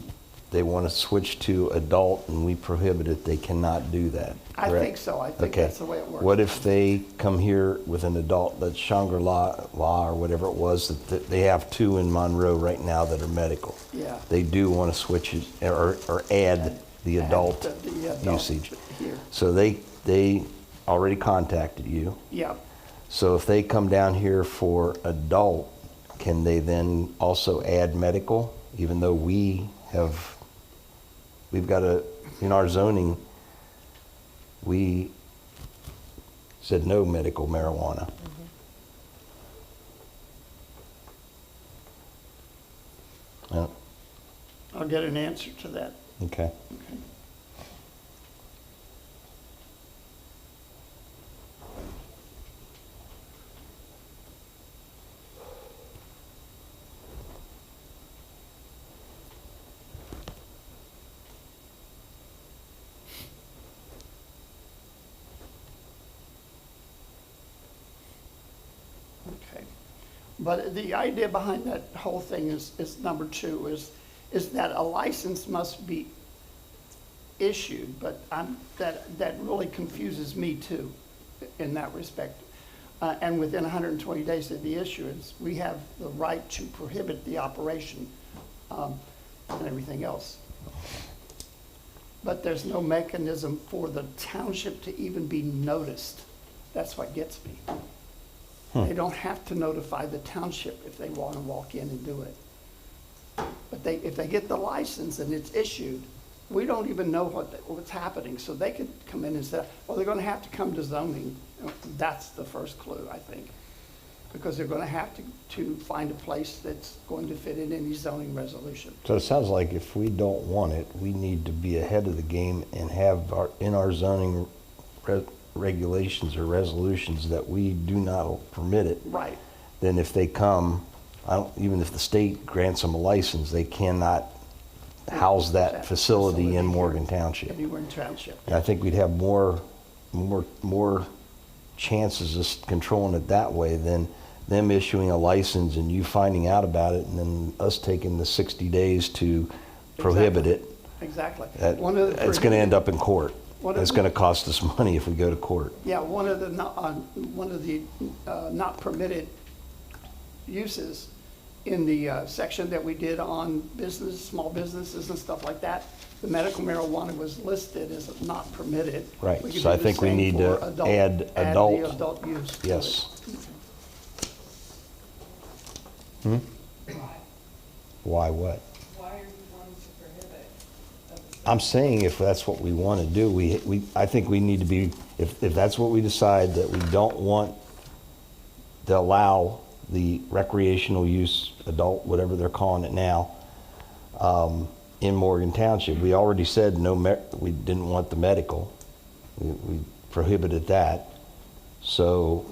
Speaker 2: they want to switch to adult and we prohibit it, they cannot do that.
Speaker 11: I
Speaker 2: correct?
Speaker 11: think so. I think
Speaker 2: Okay.
Speaker 11: that's the way it works.
Speaker 2: What if they come here with an adult, that's Shangri-La or whatever it was, that they have 2 in Monroe right now that are medical?
Speaker 11: Yeah.
Speaker 2: They do want to switch it or add the adult
Speaker 11: the adult
Speaker 2: usage.
Speaker 11: here.
Speaker 2: So they already contacted you.
Speaker 11: Yeah.
Speaker 2: So if they come down here for adult, can they then also add medical? Even though we've got in our zoning, we said no medical marijuana. Yeah,
Speaker 11: I'll get an answer to that.
Speaker 2: okay.
Speaker 11: Okay. Okay. But the idea behind that whole thing is number 2, is that a license must be issued, but that really confuses me too, in that respect. And within 120 days of the issuance, we have the right to prohibit the operation and everything else. But there's no mechanism for the township to even be noticed. That's what gets me. They don't have to notify the township if they want to walk in and do it. But if they get the license and it's issued, we don't even know what's happening. So they could come in and say, well, they're going to have to come to zoning. That's the first clue, I think. Because they're going to have to find a place that's going to fit in any zoning resolution.
Speaker 2: So it sounds like if we don't want it, we need to be ahead of the game and have in our zoning regulations or resolutions that we do not permit it.
Speaker 11: Right.
Speaker 2: Then if they come, even if the state grants them a license, they cannot house that facility in Morgan Township.
Speaker 11: Anywhere in Township.
Speaker 2: And I think we'd have more chances of controlling it that way than them issuing a license and you finding out about it and then us taking the 60 days to prohibit it.
Speaker 11: Exactly.
Speaker 2: It's going to end up in court. It's going to cost us money if we go to court.
Speaker 11: Yeah, one of the not permitted uses in the section that we did on business, small businesses and stuff like that, the medical marijuana was listed as not permitted.
Speaker 2: Right,
Speaker 11: We could
Speaker 2: so I
Speaker 11: do the
Speaker 2: think we
Speaker 11: same
Speaker 2: need
Speaker 11: for
Speaker 2: to add adult.
Speaker 11: the adult use to
Speaker 2: Yes.
Speaker 11: it.
Speaker 2: Why what?
Speaker 3: Why are you wanting to prohibit?
Speaker 2: I'm saying if that's what we want to do, I think we need to be, if that's what we decide, that we don't want to allow the recreational use, adult, whatever they're calling it now, in Morgan Township. We already said we didn't want the medical. We prohibited that. So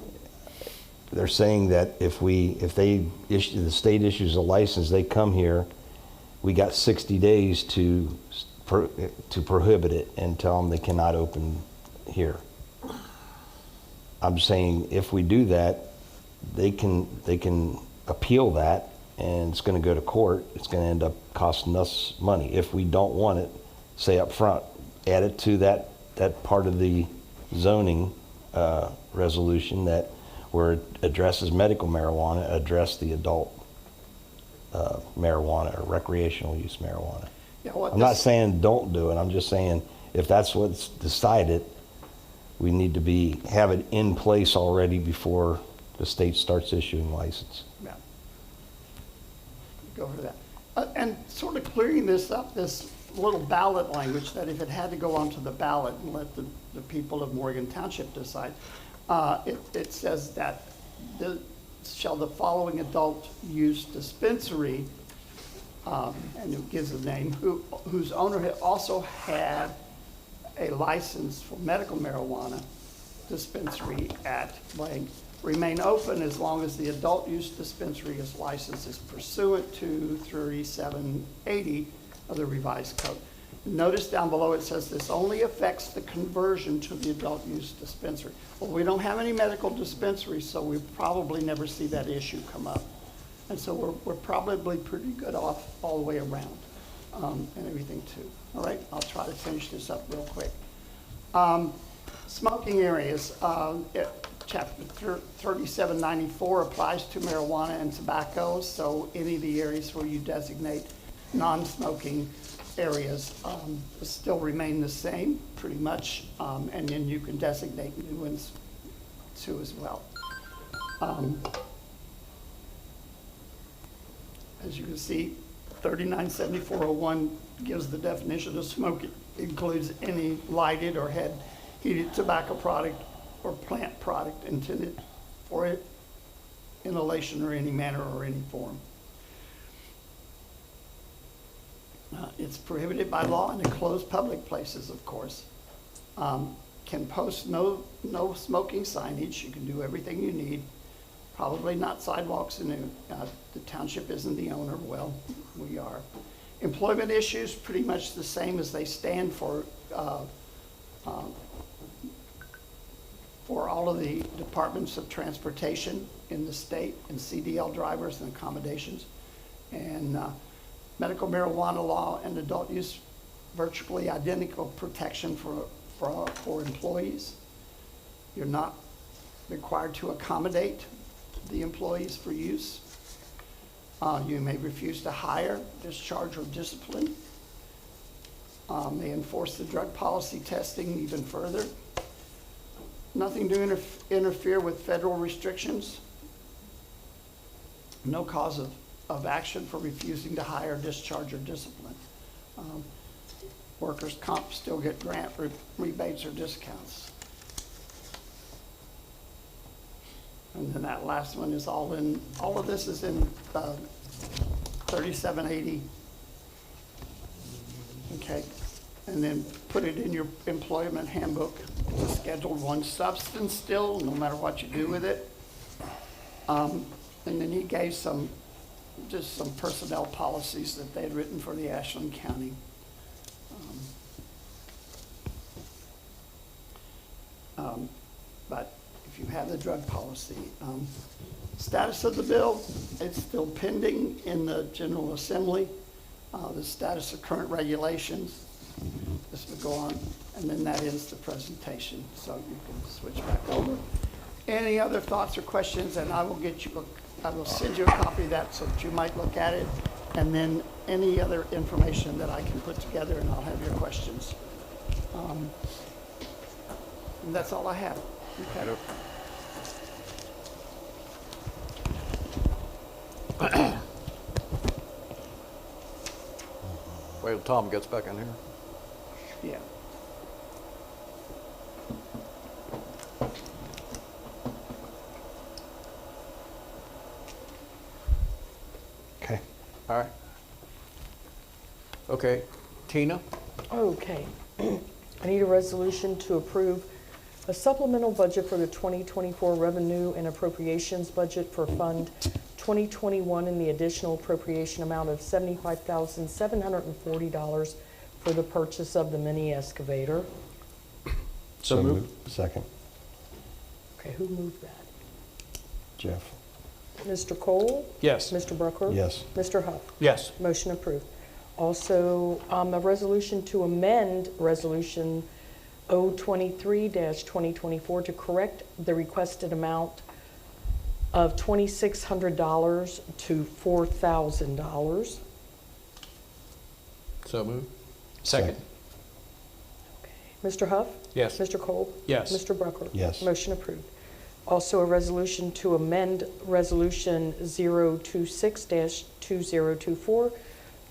Speaker 2: they're saying that if the state issues a license, they come here, we got 60 days to prohibit it and tell them they cannot open here. I'm saying if we do that, they can appeal that and it's going to go to court. It's going to end up costing us money. If we don't want it, say up front, add it to that part of the zoning resolution that where it addresses medical marijuana, address the adult marijuana or recreational use marijuana.
Speaker 11: Yeah,
Speaker 2: I'm not saying don't do it. I'm just saying if that's what's decided, we need to have it in place already before the state starts issuing license.
Speaker 11: Yeah. Go for that. And sort of clearing this up, this little ballot language, that if it had to go onto the ballot and let the people of Morgan Township decide, it says that shall the following adult use dispensary, and it gives a name, whose owner had also had a license for medical marijuana dispensary at blank, remain open as long as the adult use dispensary is licensed is pursuant to 3780 of the revised code. Notice down below it says this only affects the conversion to the adult use dispensary. Well, we don't have any medical dispensaries, so we probably never see that issue come up. And so we're probably pretty good off all the way around and everything too. All right, I'll try to finish this up real quick. Smoking areas, Chapter 3794 applies to marijuana and tobacco, so any of the areas where you designate non-smoking areas still remain the same, pretty much, and then you can designate new ones too as well. As you can see, 397401 gives the definition of smoking. It includes any lighted or heated tobacco product or plant product intended for inhalation or any manner or any form. It's prohibited by law in enclosed public places, of course. Can post no smoking signage. You can do everything you need. Probably not sidewalks, and the township isn't the owner. Well, we are. Employment issues, pretty much the same as they stand for all of the departments of transportation in the state, and CDL drivers and accommodations. And medical marijuana law and adult use, virtually identical protection for employees. You're not required to accommodate the employees for use. You may refuse to hire, discharge, or discipline. They enforce the drug policy testing even further. Nothing to interfere with federal restrictions. No cause of action for refusing to hire, discharge, or discipline. Workers' comp still get grant rebates or discounts. And then that last one is all of this is in 3780. Okay. And then put it in your employment handbook. It's a Schedule 1 substance still, no matter what you do with it. And then he gave some just some personnel policies that they had written for the Ashland County. But if you have the drug policy, status of the bill, it's still pending in the General Assembly. The status of current regulations, this would go on, and then that ends the presentation. So you can switch back over. Any other thoughts or questions, and I will send you a copy of that so that you might look at it, and then any other information that I can put together, and I'll have your questions. And that's all I have. Okay.
Speaker 1: Wait till Tom gets back in here.
Speaker 11: Yeah.
Speaker 2: Okay.
Speaker 1: All right. Okay, Tina?
Speaker 13: Okay. I need a resolution to approve a supplemental budget for the 2024 revenue and appropriations budget for Fund 2021 in the additional appropriation amount of $75,740 for the purchase of the mini excavator.
Speaker 1: So moved.
Speaker 2: Second.
Speaker 13: Okay, who moved that?
Speaker 2: Jeff.
Speaker 13: Mr. Cole?
Speaker 4: Yes.
Speaker 13: Mr. Brucker?
Speaker 2: Yes.
Speaker 13: Mr. Huff?
Speaker 1: Yes.
Speaker 13: Motion approved. Also, a resolution to amend Resolution 023-2024 to correct the requested amount of $2,600 to $4,000.
Speaker 1: So moved.
Speaker 4: Second.
Speaker 13: Mr. Huff?
Speaker 1: Yes.
Speaker 13: Mr. Cole?
Speaker 4: Yes.
Speaker 13: Mr. Brucker?
Speaker 2: Yes.
Speaker 13: Motion approved. Also, a resolution to amend Resolution 026-2024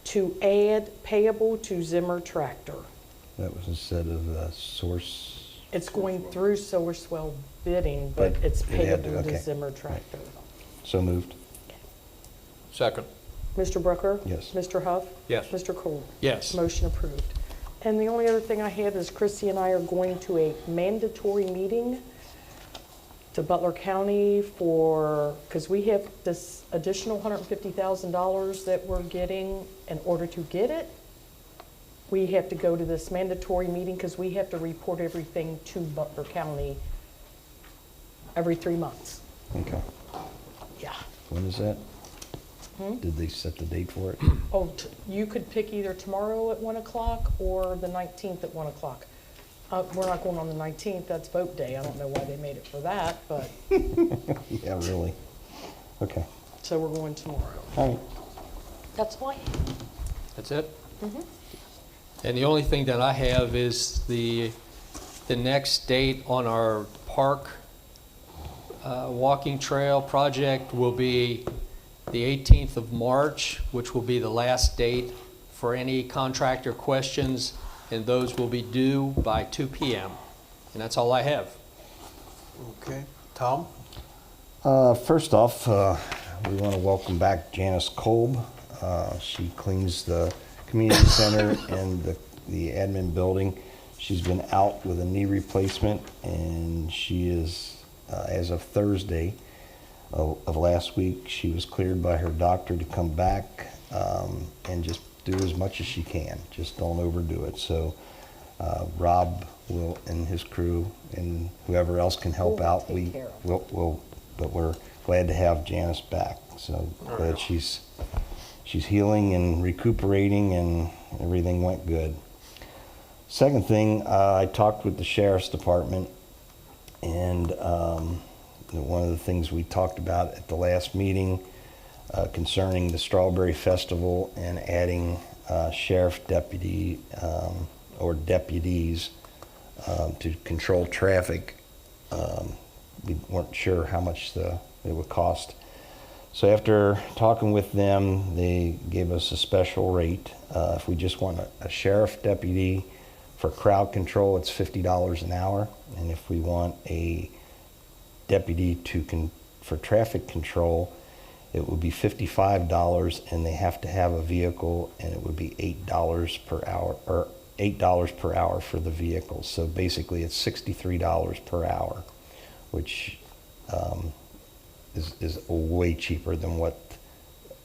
Speaker 13: to add payable to Zimmer Tractor.
Speaker 2: That was instead of Source.
Speaker 13: It's going through Sourcewell bidding, but it's
Speaker 2: it had to,
Speaker 13: payable to
Speaker 2: okay.
Speaker 13: Zimmer Tractor.
Speaker 2: So moved.
Speaker 1: Second.
Speaker 13: Mr. Brucker?
Speaker 2: Yes.
Speaker 13: Mr. Huff?
Speaker 1: Yes.
Speaker 13: Mr. Cole?
Speaker 4: Yes.
Speaker 13: Motion approved. And the only other thing I have is Chrissy and I are going to a mandatory meeting to Butler County because we have this additional $150,000 that we're getting. In order to get it, we have to go to this mandatory meeting because we have to report everything to Butler County every 3 months.
Speaker 2: Okay.
Speaker 13: Yeah.
Speaker 2: When is that? Did they set the date for it?
Speaker 13: Oh, you could pick either tomorrow at 1 o'clock or the 19th at 1 o'clock. We're not going on the 19th, that's vote day. I don't know why they made it for that, but,
Speaker 2: Yeah, really. Okay.
Speaker 13: so we're going tomorrow.
Speaker 2: All right.
Speaker 13: That's why.
Speaker 4: That's it? And the only thing that I have is the next date on our park walking trail project will be the 18th of March, which will be the last date for any contractor questions, and those will be due by 2 p.m. And that's all I have.
Speaker 1: Okay, Tom?
Speaker 2: First off, we want to welcome back Janice Kolb. She cleans the community center and the admin building. She's been out with a knee replacement, and she is, as of Thursday of last week, she was cleared by her doctor to come back and just do as much as she can. Just don't overdo it. So Rob will and his crew and whoever else can help out. But we're glad to have Janice back. So glad she's healing and recuperating, and everything went good. Second thing, I talked with the sheriff's department, and one of the things we talked about at the last meeting concerning the Strawberry Festival and adding sheriff deputy or deputies to control traffic. We weren't sure how much it would cost. So after talking with them, they gave us a special rate. If we just want a sheriff deputy for crowd control, it's $50 an hour. And if we want a deputy for traffic control, it would be $55, and they have to have a vehicle, and it would be $8 per hour, or $8 per hour for the vehicle. So basically it's $63 per hour, which is way cheaper than what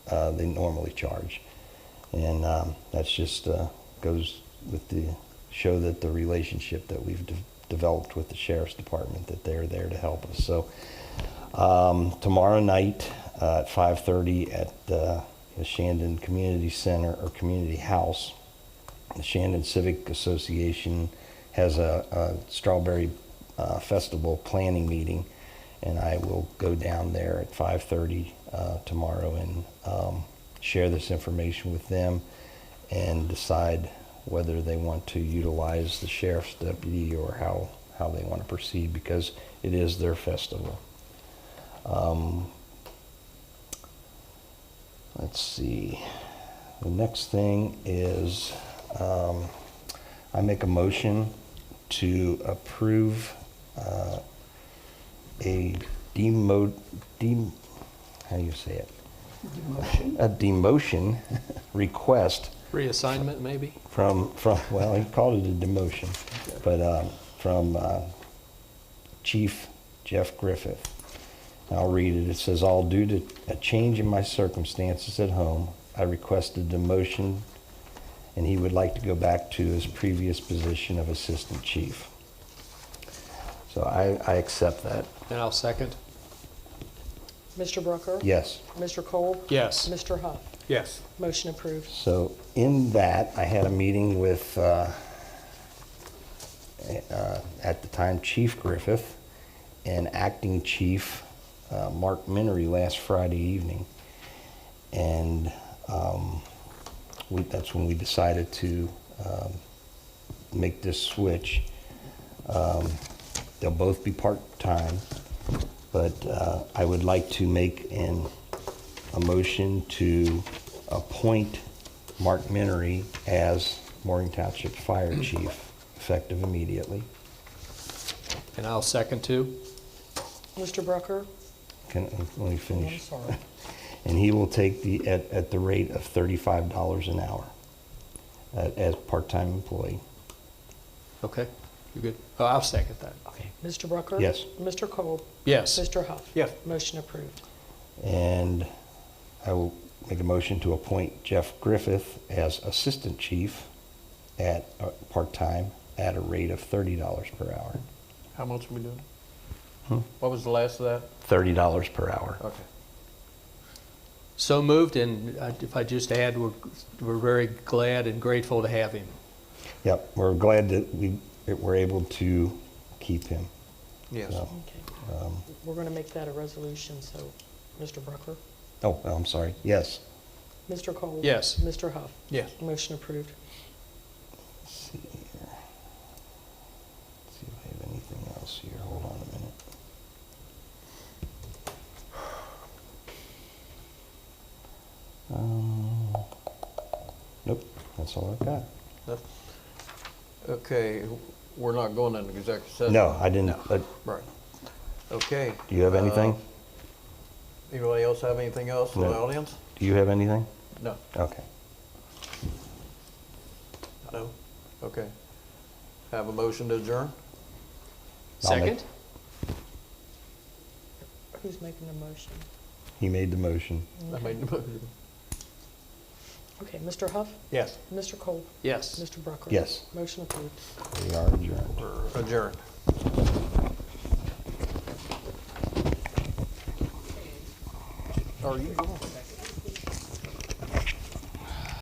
Speaker 2: they normally charge. And that's just goes with the show that the relationship that we've developed with the Sheriff's Department, that they're there to help us. So tomorrow night at 5:30 at the Shandon Community Center or Community House, the Shandon Civic Association has a Strawberry Festival planning meeting, and I will go down there at 5:30 tomorrow and share this information with them and decide whether they want to utilize the sheriff's deputy or how they want to proceed, because it is their festival. Let's see. The next thing is I make a motion to approve how do you say it?
Speaker 11: Demotion.
Speaker 2: A demotion request
Speaker 4: Reassignment, maybe?
Speaker 2: from, well, he called it a demotion, but from Chief Jeff Griffith. I'll read it. It says, all due to a change in my circumstances at home, I requested demotion, and he would like to go back to his previous position of assistant chief. So I accept that.
Speaker 4: And I'll second.
Speaker 13: Mr. Brucker?
Speaker 2: Yes.
Speaker 13: Mr. Kolb?
Speaker 4: Yes.
Speaker 13: Mr. Huff?
Speaker 1: Yes.
Speaker 13: Motion approved.
Speaker 2: So in that, I had a meeting with, at the time, Chief Griffith and Acting Chief Mark Minery last Friday evening. And that's when we decided to make this switch. They'll both be part-time, but I would like to make a motion to appoint Mark Minery as Morgan Township Fire Chief, effective immediately.
Speaker 4: And I'll second too.
Speaker 13: Mr. Brucker?
Speaker 2: Let me
Speaker 13: I'm
Speaker 2: finish.
Speaker 13: sorry.
Speaker 2: And he will take at the rate of $35 an hour as part-time employee.
Speaker 4: Okay, you good? Oh, I'll second that.
Speaker 13: Okay. Mr. Brucker?
Speaker 2: Yes.
Speaker 13: Mr. Kolb?
Speaker 4: Yes.
Speaker 13: Mr. Huff?
Speaker 1: Yes.
Speaker 13: Motion approved.
Speaker 2: And I will make a motion to appoint Jeff Griffith as assistant chief at part-time at a rate of $30 per hour.
Speaker 1: How much are we doing? What was the last of that?
Speaker 2: $30 per hour.
Speaker 1: Okay.
Speaker 4: So moved, and if I just add, we're very glad and grateful to have him.
Speaker 2: Yep, we're glad that we're able to keep him.
Speaker 1: Yes.
Speaker 2: So,
Speaker 13: Okay. We're going to make that a resolution, so, Mr. Brucker?
Speaker 2: oh, I'm sorry. Yes.
Speaker 13: Mr. Kolb?
Speaker 4: Yes.
Speaker 13: Mr. Huff?
Speaker 1: Yes.
Speaker 13: Motion approved.
Speaker 2: Let's see here. Let's see if I have anything else here. Hold on a minute. Nope, that's all I've got.
Speaker 1: Okay, we're not going into executive session.
Speaker 2: No, I didn't.
Speaker 1: Right. Okay.
Speaker 2: Do you have anything?
Speaker 1: Anybody else have anything else in the
Speaker 2: No.
Speaker 1: audience?
Speaker 2: Do you have anything?
Speaker 1: No.
Speaker 2: Okay.
Speaker 1: No? Okay. Have a motion to adjourn?
Speaker 2: I'll make-
Speaker 4: Second?
Speaker 13: Who's making the motion?
Speaker 2: He made the motion.
Speaker 1: I made the motion.
Speaker 13: Okay, Mr. Huff?
Speaker 1: Yes.
Speaker 13: Mr. Kolb?
Speaker 4: Yes.
Speaker 13: Mr. Brucker?
Speaker 2: Yes.
Speaker 13: Motion approved.
Speaker 2: We are adjourned.
Speaker 1: We're adjourned. Are you going?